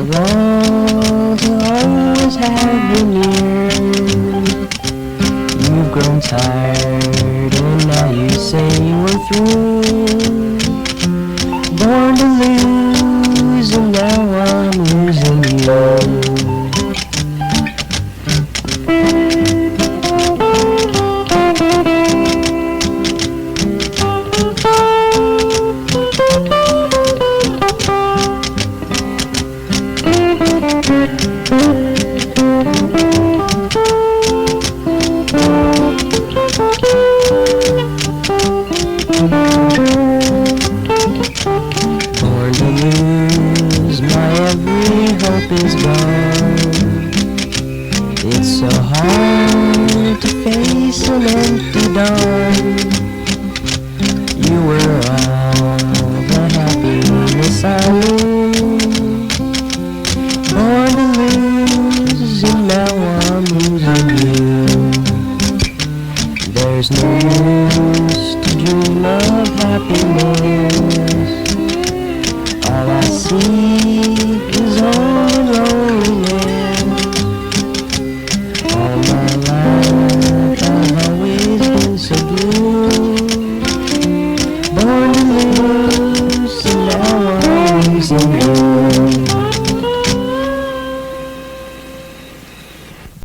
long to always have you near. You've grown tired and now you say you are through. Born to lose and now I'm losing you. Born to lose, my every hope is gone. It's so hard to face an empty dawn. You were all the happiness I knew. Born to lose, and now I'm losing you. There's no use to dream of happiness. All I seek is only loneliness. All my life I've always been so blue. Born to lose, and now I'm losing you.